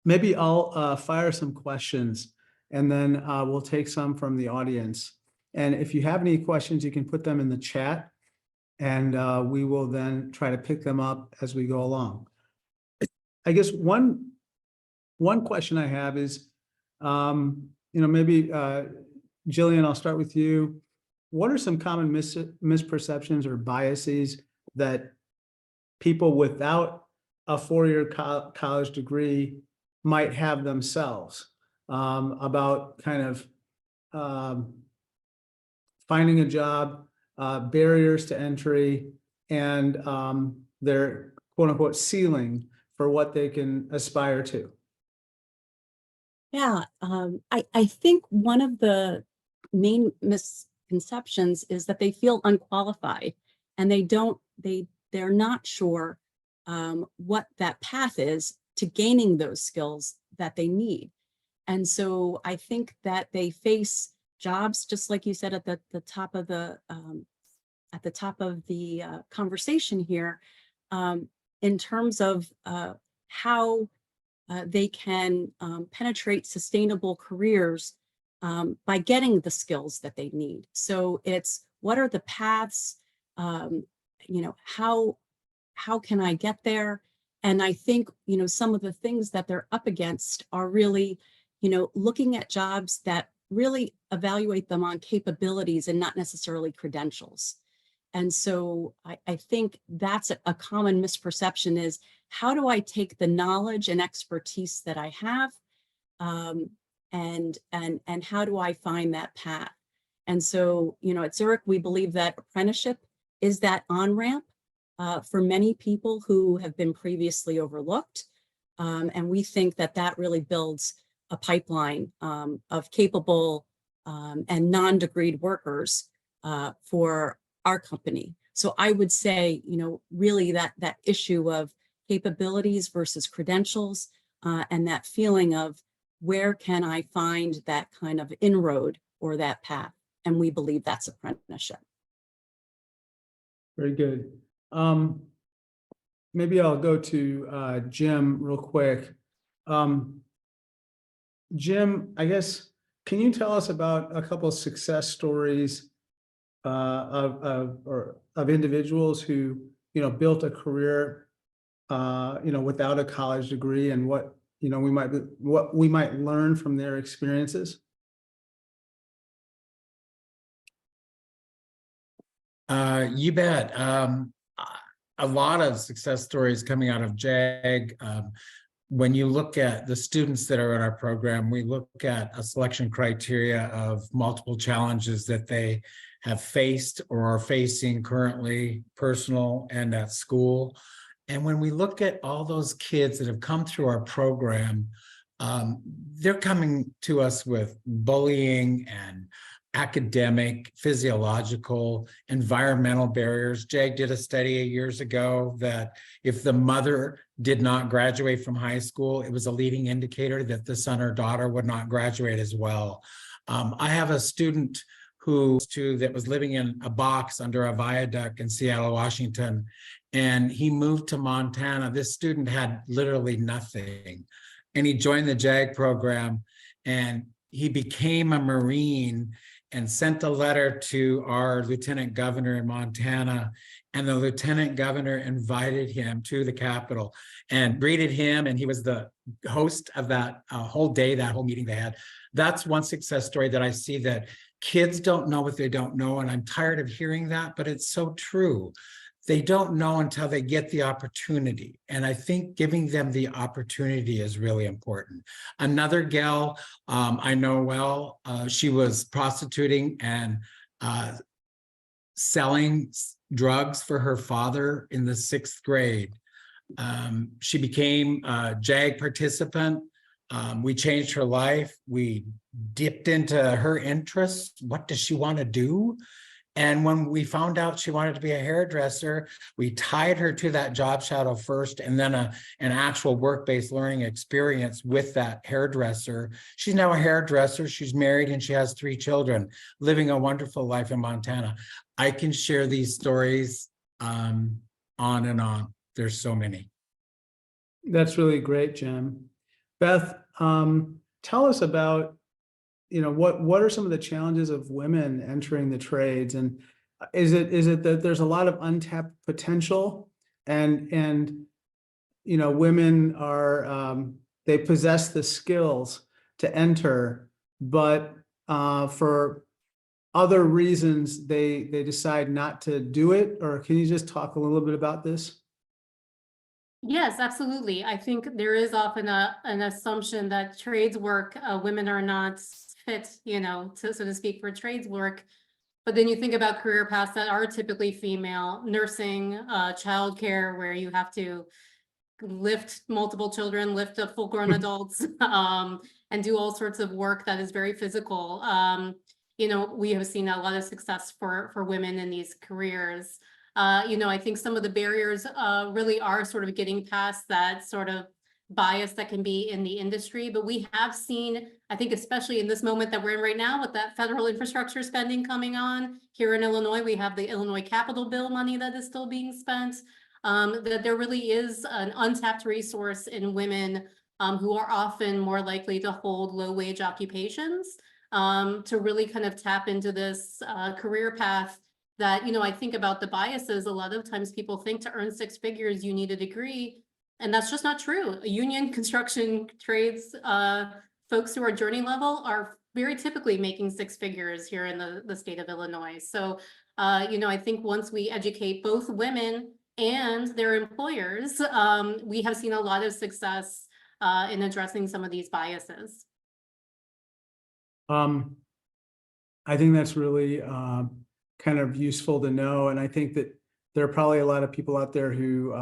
Maybe I'll fire some questions, and then we'll take some from the audience. And if you have any questions, you can put them in the chat, and we will then try to pick them up as we go along. I guess one question I have is, maybe Jillian, I'll start with you. What are some common misperceptions or biases that people without a four-year college degree might have themselves about kind of finding a job, barriers to entry, and their quote unquote ceiling for what they can aspire to? Yeah, I think one of the main misconceptions is that they feel unqualified, and they're not sure what that path is to gaining those skills that they need. And so I think that they face jobs, just like you said at the top of the conversation here, in terms of how they can penetrate sustainable careers by getting the skills that they need. So it's, what are the paths? How can I get there? And I think, some of the things that they're up against are really, looking at jobs that really evaluate them on capabilities and not necessarily credentials. And so I think that's a common misperception is, how do I take the knowledge and expertise that I have, and how do I find that path? And so, at Zurich, we believe that apprenticeship is that on-ramp for many people who have been previously overlooked. And we think that that really builds a pipeline of capable and non-degreed workers for our company. So I would say, really that issue of capabilities versus credentials, and that feeling of, where can I find that kind of inroad or that path? And we believe that's apprenticeship. Very good. Maybe I'll go to Jim real quick. Jim, I guess, can you tell us about a couple of success stories of individuals who built a career without a college degree, and what we might learn from their experiences? You bet. A lot of success stories coming out of JAG. When you look at the students that are in our program, we look at a selection criteria of multiple challenges that they have faced or are facing currently, personal and at school. And when we look at all those kids that have come through our program, they're coming to us with bullying and academic, physiological, environmental barriers. JAG did a study years ago that if the mother did not graduate from high school, it was a leading indicator that the son or daughter would not graduate as well. I have a student that was living in a box under a viaduct in Seattle, Washington, and he moved to Montana. This student had literally nothing, and he joined the JAG program, and he became a Marine and sent a letter to our lieutenant governor in Montana, and the lieutenant governor invited him to the Capitol and greeted him, and he was the host of that whole day, that whole meeting they had. That's one success story that I see, that kids don't know what they don't know, and I'm tired of hearing that, but it's so true. They don't know until they get the opportunity. And I think giving them the opportunity is really important. Another gal I know well, she was prostituting and selling drugs for her father in the 6th grade. She became a JAG participant. We changed her life. We dipped into her interests. What does she want to do? And when we found out she wanted to be a hairdresser, we tied her to that job shadow first, and then an actual work-based learning experience with that hairdresser. She's now a hairdresser. She's married and she has 3 children, living a wonderful life in Montana. I can share these stories on and on. There's so many. That's really great, Jim. Beth, tell us about, what are some of the challenges of women entering the trades? And is it that there's a lot of untapped potential and women are, they possess the skills to enter, but for other reasons, they decide not to do it? Or can you just talk a little bit about this? Yes, absolutely. I think there is often an assumption that trades work, women are not fit, to, so to speak, for trades work. But then you think about career paths that are typically female, nursing, childcare, where you have to lift multiple children, lift up full-grown adults, and do all sorts of work that is very physical. We have seen a lot of success for women in these careers. I think some of the barriers really are sort of getting past that sort of bias that can be in the industry. But we have seen, I think, especially in this moment that we're in right now with that federal infrastructure spending coming on here in Illinois, we have the Illinois Capital Bill money that is still being spent, that there really is an untapped resource in women who are often more likely to hold low wage occupations, to really kind of tap into this career path that, I think about the biases. A lot of times people think to earn six figures, you need a degree. And that's just not true. Union construction trades, folks who are journey level are very typically making six figures here in the state of Illinois. So, I think once we educate both women and their employers, we have seen a lot of success in addressing some of these biases. I think that's really kind of useful to know. And I think that there are probably a lot of people out there who,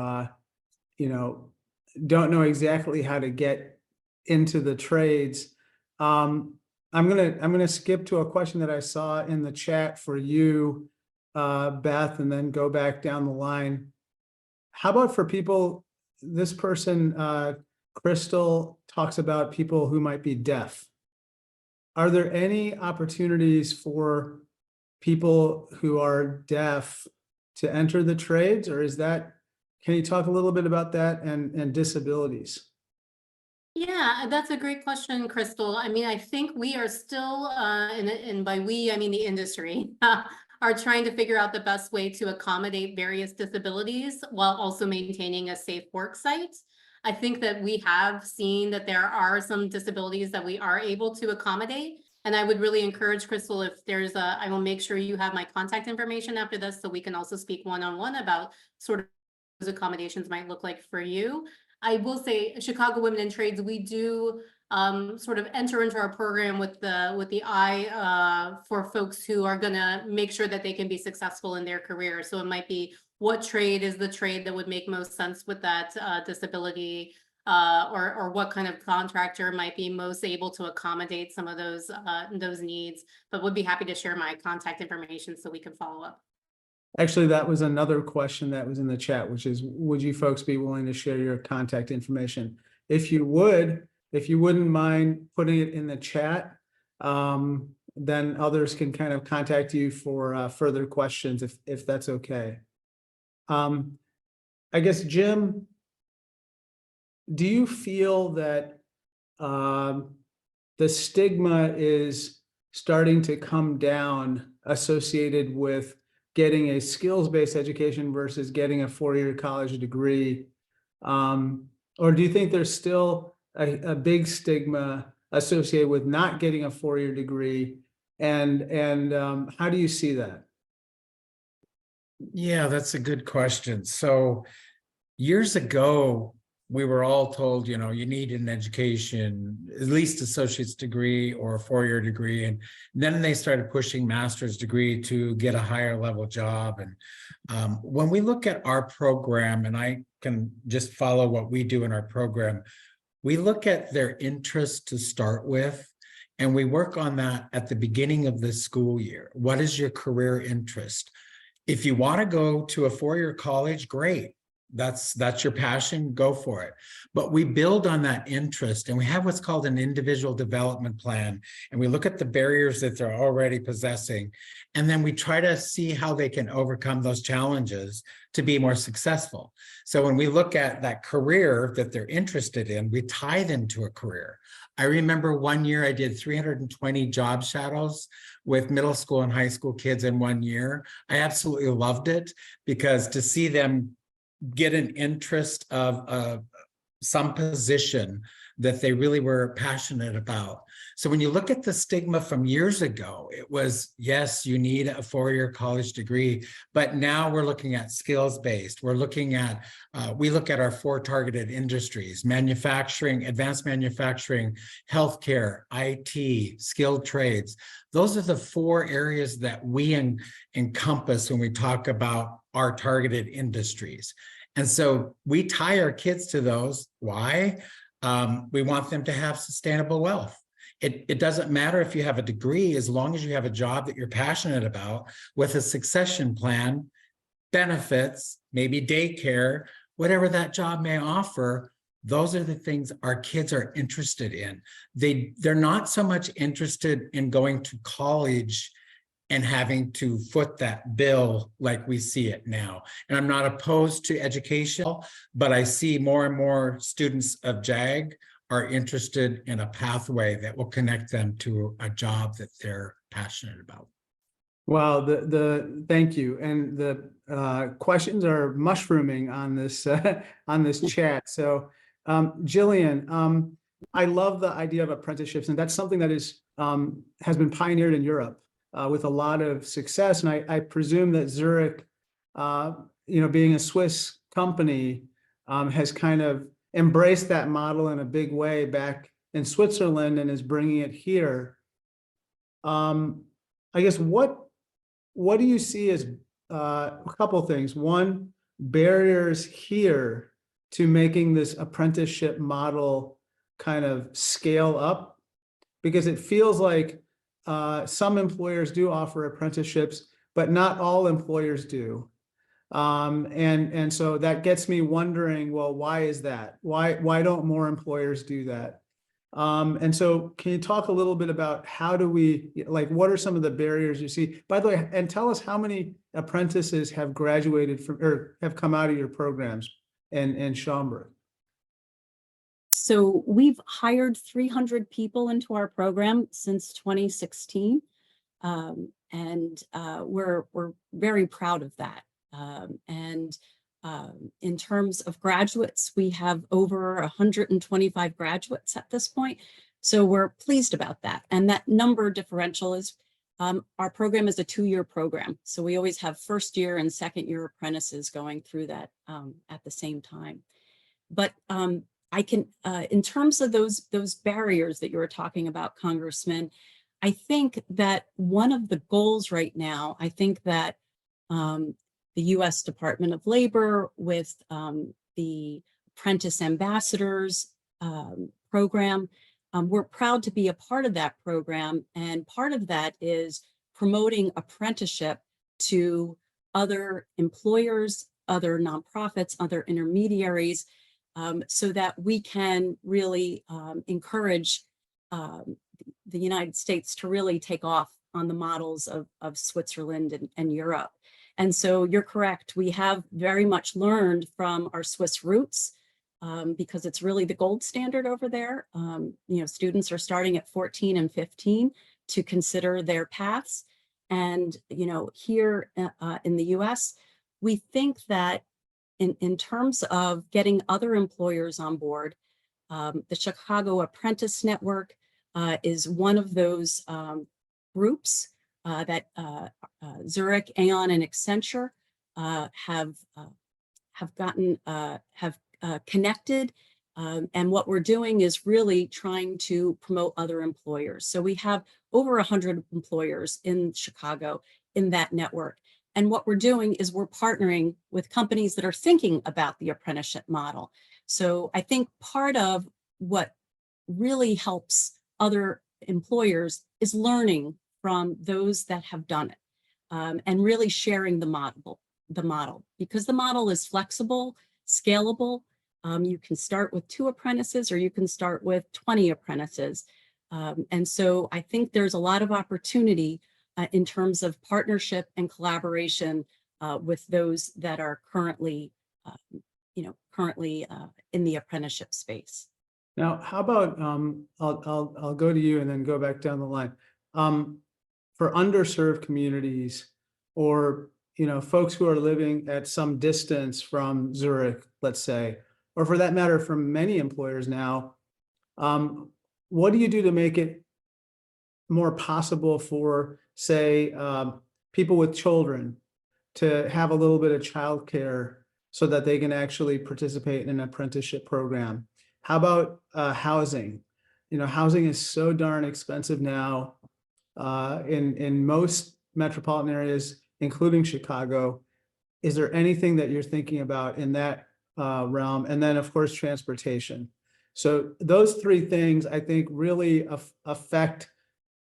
don't know exactly how to get into the trades. I'm gonna skip to a question that I saw in the chat for you, Beth, and then go back down the line. How about for people, this person, Crystal, talks about people who might be deaf. Are there any opportunities for people who are deaf to enter the trades, or can you talk a little bit about that and disabilities? Yeah, that's a great question, Crystal. I mean, I think we are still, and by we, I mean the industry, are trying to figure out the best way to accommodate various disabilities while also maintaining a safe work site. I think that we have seen that there are some disabilities that we are able to accommodate. And I would really encourage Crystal, if there's I will make sure you have my contact information after this, so we can also speak one-on-one about sort of those accommodations might look like for you. I will say, Chicago Women in Trades, we do sort of enter into our program with the eye for folks who are gonna make sure that they can be successful in their career. So it might be, what trade is the trade that would make most sense with that disability, or what kind of contractor might be most able to accommodate some of those needs. But would be happy to share my contact information so we can follow up. Actually, that was another question that was in the chat, which is, would you folks be willing to share your contact information? If you wouldn't mind putting it in the chat, then others can kind of contact you for further questions if that's okay. I guess, Jim, do you feel that the stigma is starting to come down associated with getting a skills-based education versus getting a four-year college degree? Or do you think there's still a big stigma associated with not getting a four-year degree? And how do you see that? Yeah, that's a good question. So years ago, we were all told, you need an education, at least associate's degree or a four-year degree. And then they started pushing master's degree to get a higher level job. And when we look at our program, and I can just follow what we do in our program, we look at their interest to start with, and we work on that at the beginning of the school year. What is your career interest? If you want to go to a four-year college, great. That's your passion, go for it. But we build on that interest, and we have what's called an individual development plan. And we look at the barriers that they're already possessing, and then we try to see how they can overcome those challenges to be more successful. So when we look at that career that they're interested in, we tie them to a career. I remember one year I did 320 job shadows with middle school and high school kids in 1 year. I absolutely loved it, because to see them get an interest of some position that they really were passionate about. So when you look at the stigma from years ago, it was, yes, you need a 4-year college degree, but now we're looking at skills-based. We're looking at, we look at our 4 targeted industries: manufacturing, advanced manufacturing, healthcare, IT, skilled trades. Those are the 4 areas that we encompass when we talk about our targeted industries. And so we tie our kids to those. Why? We want them to have sustainable wealth. It doesn't matter if you have a degree, as long as you have a job that you're passionate about with a succession plan, benefits, maybe daycare, whatever that job may offer. Those are the things our kids are interested in. They're not so much interested in going to college and having to foot that bill like we see it now. And I'm not opposed to education, but I see more and more students of JAG are interested in a pathway that will connect them to a job that they're passionate about. Well, thank you. And the questions are mushrooming on this on this chat. So Jillian, I love the idea of apprenticeships, and that's something that is has been pioneered in Europe with a lot of success. And I presume that Zurich, being a Swiss company, has kind of embraced that model in a big way back in Switzerland and is bringing it here. I guess what do you see as a couple of things? One, barriers here to making this apprenticeship model kind of scale up, because it feels like some employers do offer apprenticeships, but not all employers do. And so that gets me wondering, well, why is that? Why don't more employers do that? And so can you talk a little bit about how do we, like, what are some of the barriers you see? By the way, and tell us how many apprentices have graduated from or have come out of your programs in Schaumburg. So we've hired 300 people into our program since 2016. And we're very proud of that. In terms of graduates, we have over 125 graduates at this point. So we're pleased about that. And that number differential is, our program is a 2-year program. So we always have 1st year and 2nd year apprentices going through that at the same time. But I can, in terms of those barriers that you were talking about, Congressman, I think that one of the goals right now, I think that the U.S. Department of Labor with the Apprentice Ambassadors program, we're proud to be a part of that program. And part of that is promoting apprenticeship to other employers, other nonprofits, other intermediaries, so that we can really encourage the United States to really take off on the models of Switzerland and Europe. And so you're correct. We have very much learned from our Swiss roots because it's really the gold standard over there. Students are starting at 14 and 15 to consider their paths. And, here in the US, we think that in terms of getting other employers on board, the Chicago Apprentice Network is one of those groups that Zurich, Aon, and Accenture have connected. And what we're doing is really trying to promote other employers. So we have over 100 employers in Chicago in that network. And what we're doing is we're partnering with companies that are thinking about the apprenticeship model. So I think part of what really helps other employers is learning from those that have done it and really sharing the model, because the model is flexible. scalable. You can start with 2 apprentices, or you can start with 20 apprentices. And so I think there's a lot of opportunity in terms of partnership and collaboration with those that are currently, in the apprenticeship space. Now, how about, I'll go to you and then go back down the line. For underserved communities, or, folks who are living at some distance from Zurich, let's say, or for that matter, from many employers now, what do you do to make it more possible for, say, people with children to have a little bit of childcare so that they can actually participate in an apprenticeship program? How about housing? Housing is so darn expensive now in most metropolitan areas, including Chicago. Is there anything that you're thinking about in that realm? And then, of course, transportation. So those 3 things, I think, really affect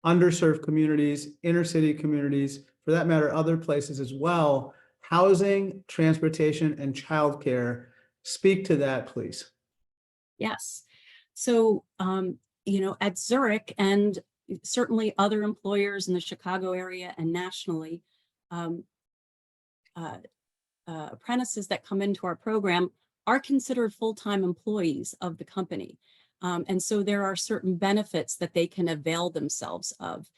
underserved communities, inner city communities, for that matter, other places as well. Housing, transportation, and childcare. Speak to that, please. Yes. So, at Zurich, and certainly other employers in the Chicago area and nationally, apprentices that come into our program are considered full-time employees of the company. And so there are certain benefits that they can avail themselves of.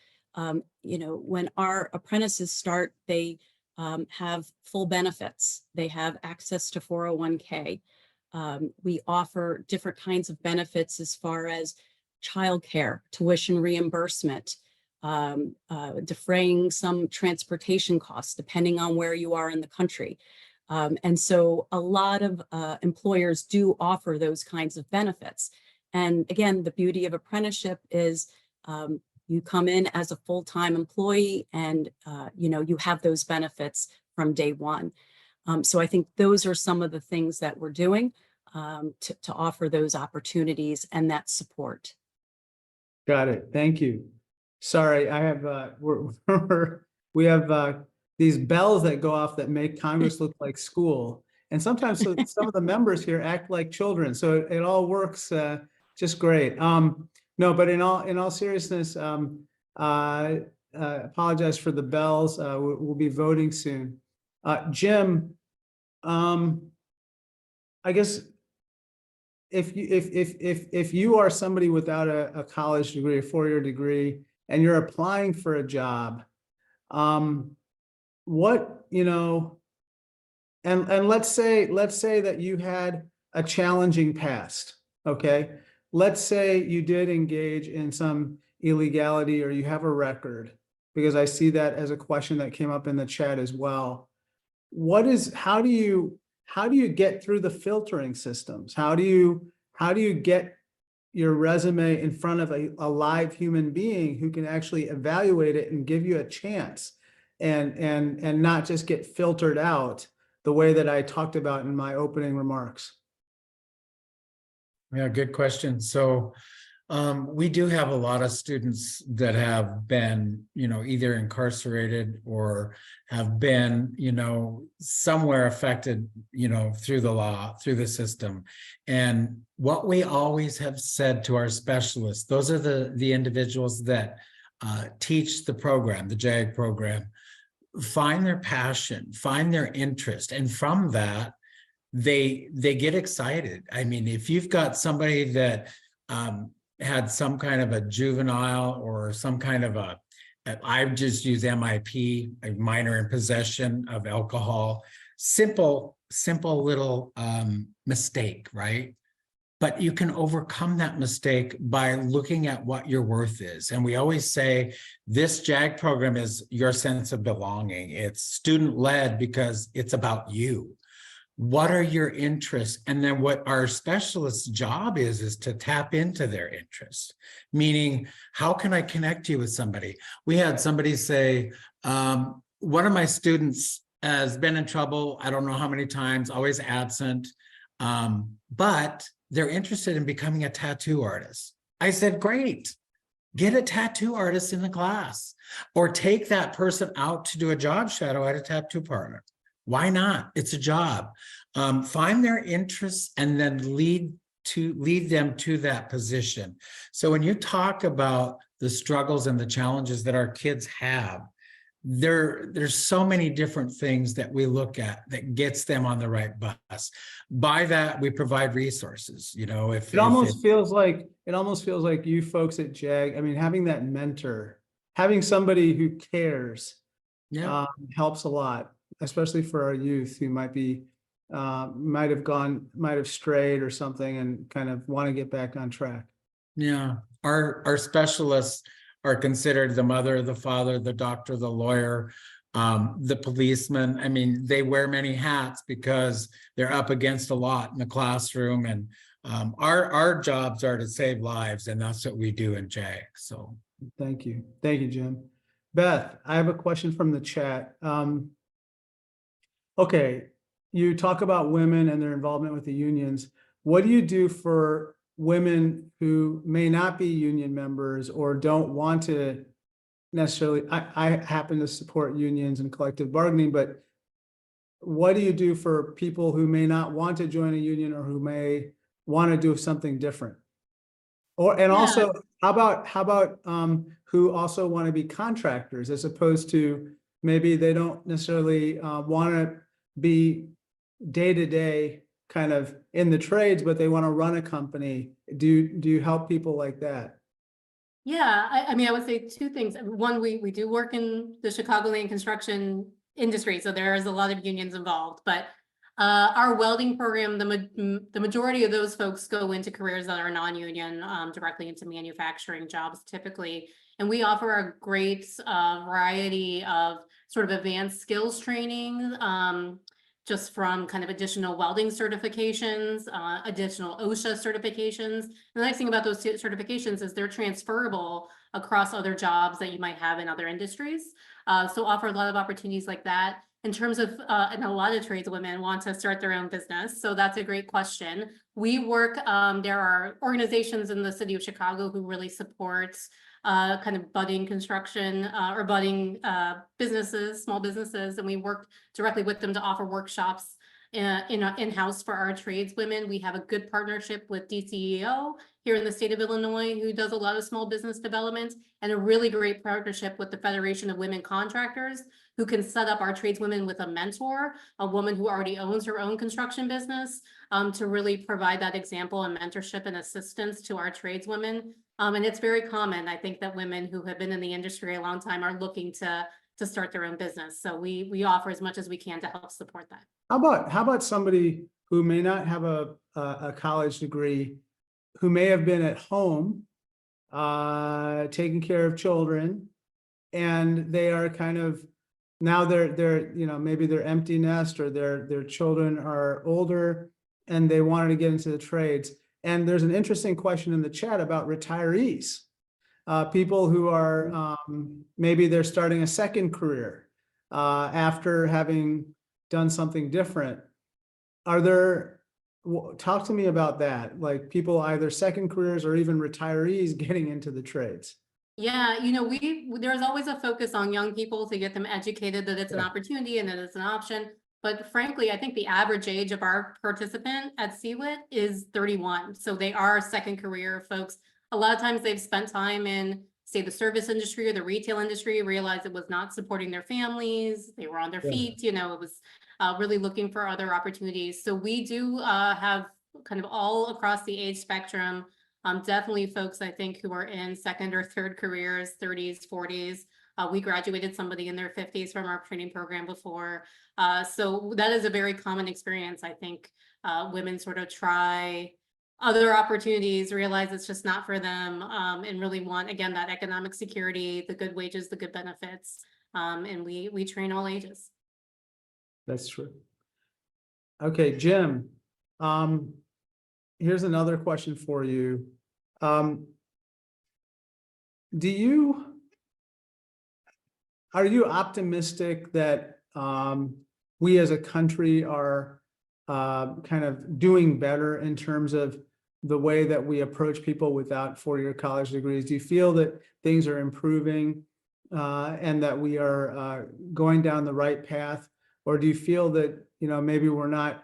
When our apprentices start, they have full benefits. They have access to 401k. We offer different kinds of benefits as far as childcare, tuition reimbursement, defraying some transportation costs, depending on where you are in the country. And so a lot of employers do offer those kinds of benefits. And again, the beauty of apprenticeship is you come in as a full-time employee, and you have those benefits from day one. So I think those are some of the things that we're doing to offer those opportunities and that support. Got it. Thank you. Sorry, I have we have these bells that go off that make Congress look like school, and sometimes some of the members here act like children. So it all works just great. No, but in all seriousness, apologize for the bells. We'll be voting soon. Jim, I guess if you are somebody without a college degree, a 4-year degree, and you're applying for a job, what, and let's say that you had a challenging past, okay? Let's say you did engage in some illegality, or you have a record, because I see that as a question that came up in the chat as well. How do you get through the filtering systems? How do you get your resume in front of a live human being who can actually evaluate it and give you a chance, and not just get filtered out the way that I talked about in my opening remarks? Yeah, good question. So we do have a lot of students that have been, either incarcerated or have been, somewhere affected, through the law, through the system. And what we always have said to our specialists, those are the individuals that teach the program, the JAG program, find their passion, find their interest. And from that, they get excited. I mean, if you've got somebody that had some kind of a juvenile or some kind of I've just used MIP, a minor in possession of alcohol, simple little mistake, right? But you can overcome that mistake by looking at what your worth is. And we always say this JAG program is your sense of belonging. It's student-led because it's about you. What are your interests? And then what our specialist's job is to tap into their interests, meaning, how can I connect you with somebody? We had somebody say, one of my students has been in trouble, I don't know how many times, always absent, but they're interested in becoming a tattoo artist. I said, great, get a tattoo artist in the class, or take that person out to do a job shadow at a tattoo parlor. Why not? It's a job. find their interests and then lead them to that position. So when you talk about the struggles and the challenges that our kids have, there's so many different things that we look at that gets them on the right bus. By that, we provide resources. You know, if It almost feels like you folks at JAG, I mean, having that mentor, having somebody who cares, yeah. helps a lot, especially for our youth who might have strayed or something and kind of want to get back on track. Yeah, our specialists are considered the mother, the father, the doctor, the lawyer, the policeman. I mean, they wear many hats because they're up against a lot in the classroom, and our jobs are to save lives, and that's what we do in JAG. So thank you, Jim. Beth, I have a question from the chat. Okay, you talk about women and their involvement with the unions. What do you do for women who may not be union members or don't want to necessarily? I happen to support unions and collective bargaining, but what do you do for people who may not want to join a union or who may want to do something different? Also, how about who also want to be contractors, as opposed to maybe they don't necessarily want to be day-to-day kind of in the trades, but they want to run a company. Do you help people like that? Yeah, I mean, I would say two things. One, we do work in the Chicagoland construction industry, so there is a lot of unions involved, but our welding program, the majority of those folks go into careers that are non-union, directly into manufacturing jobs typically. And we offer a great variety of sort of advanced skills training, just from kind of additional welding certifications, additional OSHA certifications. The nice thing about those certifications is they're transferable across other jobs that you might have in other industries. So offer a lot of opportunities like that. In terms of, and a lot of tradeswomen want to start their own business. So that's a great question. We work, there are organizations in the city of Chicago who really support kind of budding construction or budding businesses, small businesses, and we work directly with them to offer workshops in-house for our tradeswomen. We have a good partnership with DCEO here in the state of Illinois, who does a lot of small business development, and a really great partnership with the Federation of Women Contractors, who can set up our tradeswomen with a mentor, a woman who already owns her own construction business, to really provide that example and mentorship and assistance to our tradeswomen. And it's very common, I think, that women who have been in the industry a long time are looking to start their own business. So we offer as much as we can to help support that. How about somebody who may not have a college degree, who may have been at home taking care of children, and they are kind of now they're maybe they're empty nest, or their children are older and they wanted to get into the trades. And there's an interesting question in the chat about retirees, people who are maybe they're starting a second career after having done something different. Talk to me about that, like people either second careers or even retirees getting into the trades. Yeah, there's always a focus on young people to get them educated, that it's an opportunity and that it's an option. But frankly, I think the average age of our participant at CWIT is 31. So they are second career folks. A lot of times they've spent time in, say, the service industry or the retail industry, realized it was not supporting their families. They were on their feet, it was really looking for other opportunities. So we do have kind of all across the age spectrum, definitely folks, I think, who are in second or third careers, 30s, 40s. We graduated somebody in their 50s from our training program before. So that is a very common experience. I think women sort of try other opportunities, realize it's just not for them, and really want, again, that economic security, the good wages, the good benefits. And we train all ages. That's true. Okay, Jim, here's another question for you. Are you optimistic that we as a country are kind of doing better in terms of the way that we approach people without four-year college degrees? Do you feel that things are improving and that we are going down the right path? Or do you feel that, maybe we're not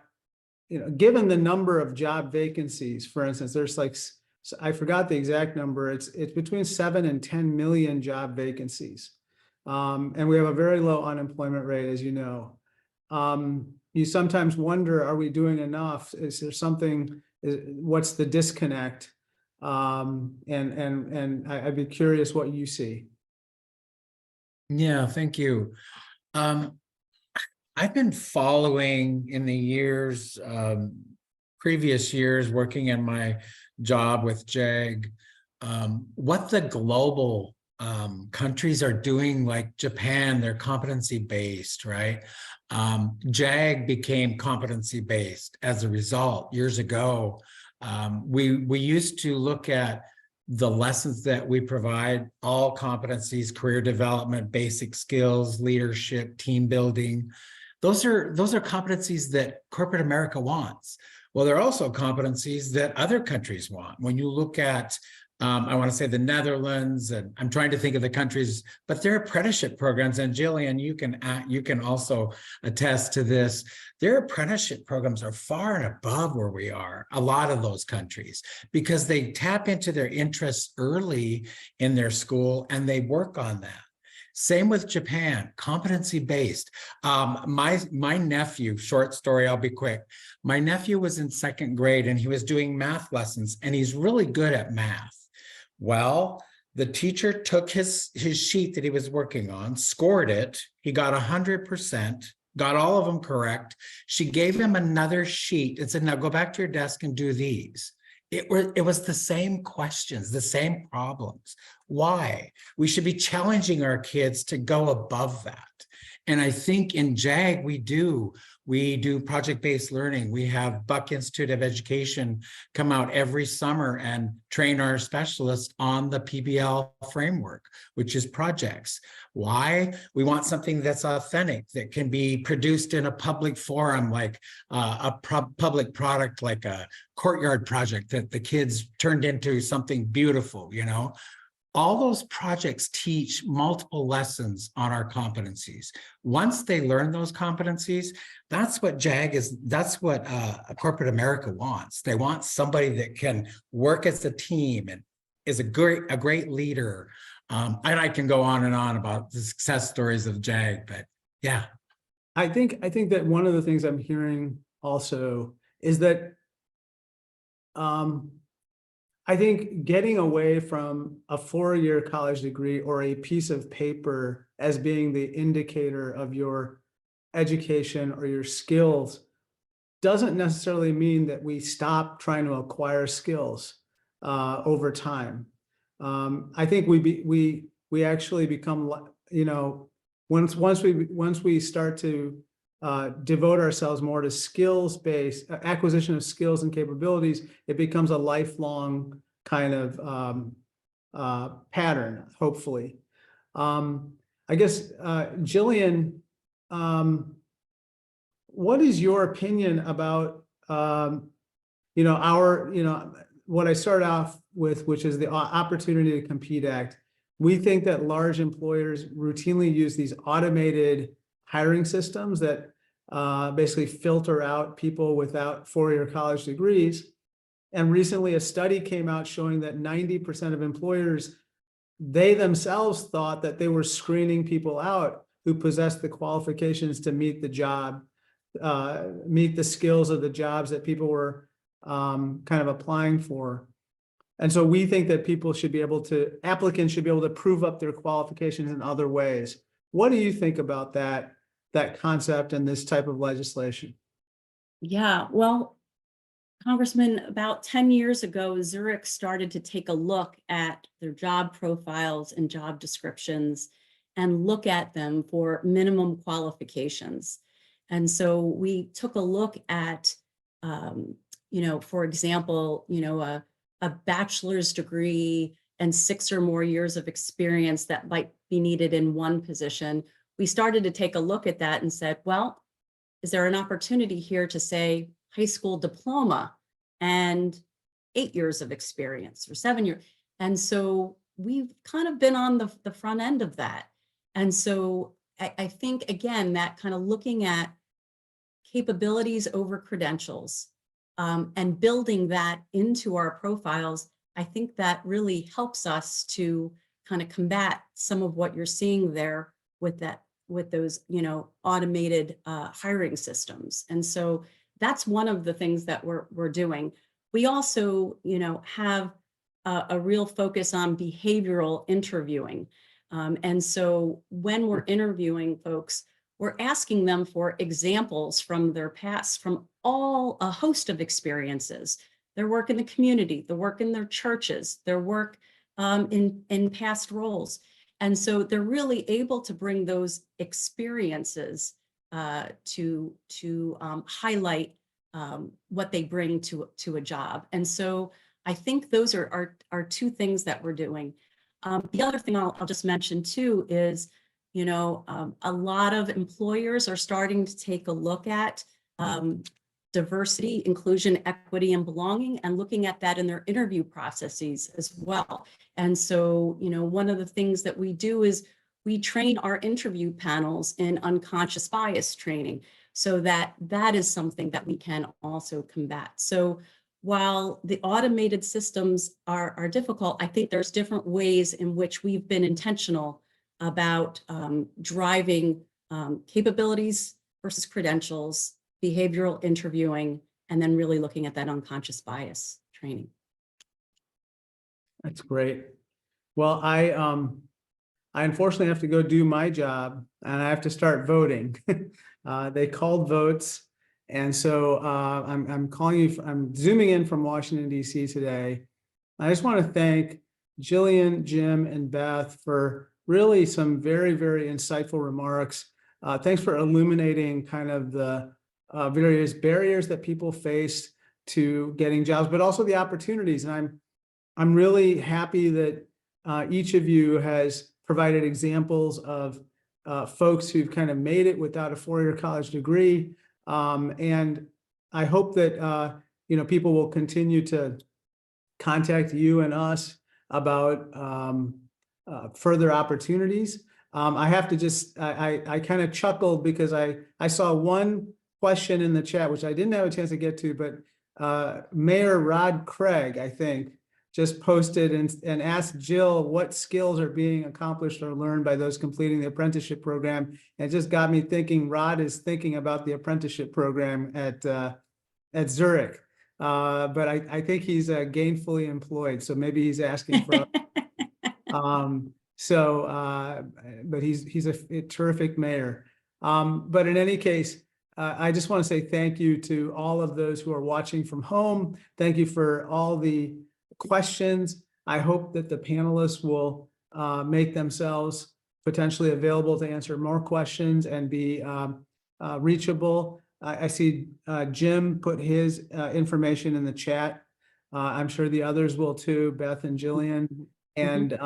given the number of job vacancies, for instance, there's like, I forgot the exact number. It's between 7 and 10 million job vacancies. And we have a very low unemployment rate, as you know. You sometimes wonder, are we doing enough? Is there something, what's the disconnect? And I'd be curious what you see. Yeah, thank you. I've been following in the years, previous years, working in my job with JAG, what the global countries are doing, like Japan, they're competency-based, right? JAG became competency-based as a result years ago. We used to look at the lessons that we provide, all competencies, career development, basic skills, leadership, team building. Those are competencies that corporate America wants. Well, there are also competencies that other countries want. When you look at, I want to say the Netherlands, and I'm trying to think of the countries, but their apprenticeship programs, and Jillian, you can also attest to this. Their apprenticeship programs are far and above where we are, a lot of those countries, because they tap into their interests early in their school and they work on that. Same with Japan, competency-based. My nephew, short story, I'll be quick. My nephew was in 2nd grade and he was doing math lessons and he's really good at math. Well, the teacher took his sheet that he was working on, scored it. He got 100%, got all of them correct. She gave him another sheet and said, now go back to your desk and do these. It was the same questions, the same problems. Why? We should be challenging our kids to go above that. And I think in JAG, we do project-based learning. We have Buck Institute of Education come out every summer and train our specialists on the PBL framework, which is projects. Why? We want something that's authentic, that can be produced in a public forum, like a public product, like a courtyard project that the kids turned into something beautiful, you know? All those projects teach multiple lessons on our competencies. Once they learn those competencies, that's what JAG is, that's what corporate America wants. They want somebody that can work as a team and is a great leader. And I can go on and on about the success stories of JAG, but yeah. I think that one of the things I'm hearing also is that I think getting away from a 4-year college degree or a piece of paper as being the indicator of your education or your skills doesn't necessarily mean that we stop trying to acquire skills over time. I think we actually become, you know, once we start to devote ourselves more to skills-based acquisition of skills and capabilities, it becomes a lifelong kind of pattern, hopefully. I guess, Jillian, what is your opinion about, you know, what I started off with, which is the Opportunity to Compete Act? We think that large employers routinely use these automated hiring systems that basically filter out people without 4-year college degrees. And recently a study came out showing that 90% of employers, they themselves thought that they were screening people out who possessed the qualifications to meet the job, meet the skills of the jobs that people were kind of applying for. And so we think that applicants should be able to prove up their qualifications in other ways. What do you think about that concept and this type of legislation? Yeah, well, Congressman, about 10 years ago, Zurich started to take a look at their job profiles and job descriptions and look at them for minimum qualifications. And so we took a look at, you know, for example, you know, a bachelor's degree and 6 or more years of experience that might be needed in one position. We started to take a look at that and said, well, is there an opportunity here to say high school diploma and 8 years of experience or 7 years? And so we've kind of been on the front end of that. And so I think, again, that kind of looking at capabilities over credentials, and building that into our profiles, I think that really helps us to kind of combat some of what you're seeing there with those, automated hiring systems. And so that's one of the things that we're doing. We also, have a real focus on behavioral interviewing. And so when we're interviewing folks, we're asking them for examples from their past, from a host of experiences, their work in the community, the work in their churches, their work in past roles. And so they're really able to bring those experiences to highlight what they bring to a job. And so I think those are two things that we're doing. The other thing I'll just mention too is, a lot of employers are starting to take a look at diversity, inclusion, equity, and belonging, and looking at that in their interview processes as well. And so, one of the things that we do is we train our interview panels in unconscious bias training, so that is something that we can also combat. So while the automated systems are difficult, I think there's different ways in which we've been intentional about driving capabilities versus credentials, behavioral interviewing, and then really looking at that unconscious bias training. That's great. Well, I unfortunately have to go do my job, and I have to start voting. They called votes, and so I'm calling you. I'm zooming in from Washington, D.C. today. I just want to thank Jillian, Jim, and Beth for really some very, very insightful remarks. Thanks for illuminating kind of the various barriers that people face to getting jobs, but also the opportunities. And I'm really happy that each of you has provided examples of folks who've kind of made it without a four-year college degree. And I hope that people will continue to contact you and us about further opportunities. I have to just, I kind of chuckled because I saw one question in the chat, which I didn't have a chance to get to, but Mayor Rod Craig, I think, just posted and asked Jill what skills are being accomplished or learned by those completing the apprenticeship program. And it just got me thinking, Rod is thinking about the apprenticeship program at Zurich. But I think he's gainfully employed, so maybe he's asking for but he's a terrific mayor. But in any case, I just want to say thank you to all of those who are watching from home. Thank you for all the questions. I hope that the panelists will make themselves potentially available to answer more questions and be reachable. I see Jim put his information in the chat. I'm sure the others will too, Beth and Jillian. And,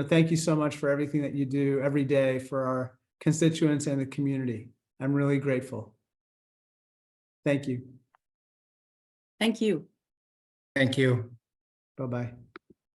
thank you so much for everything that you do every day for our constituents and the community. I'm really grateful. Thank you. Thank you. Thank you. Bye-bye.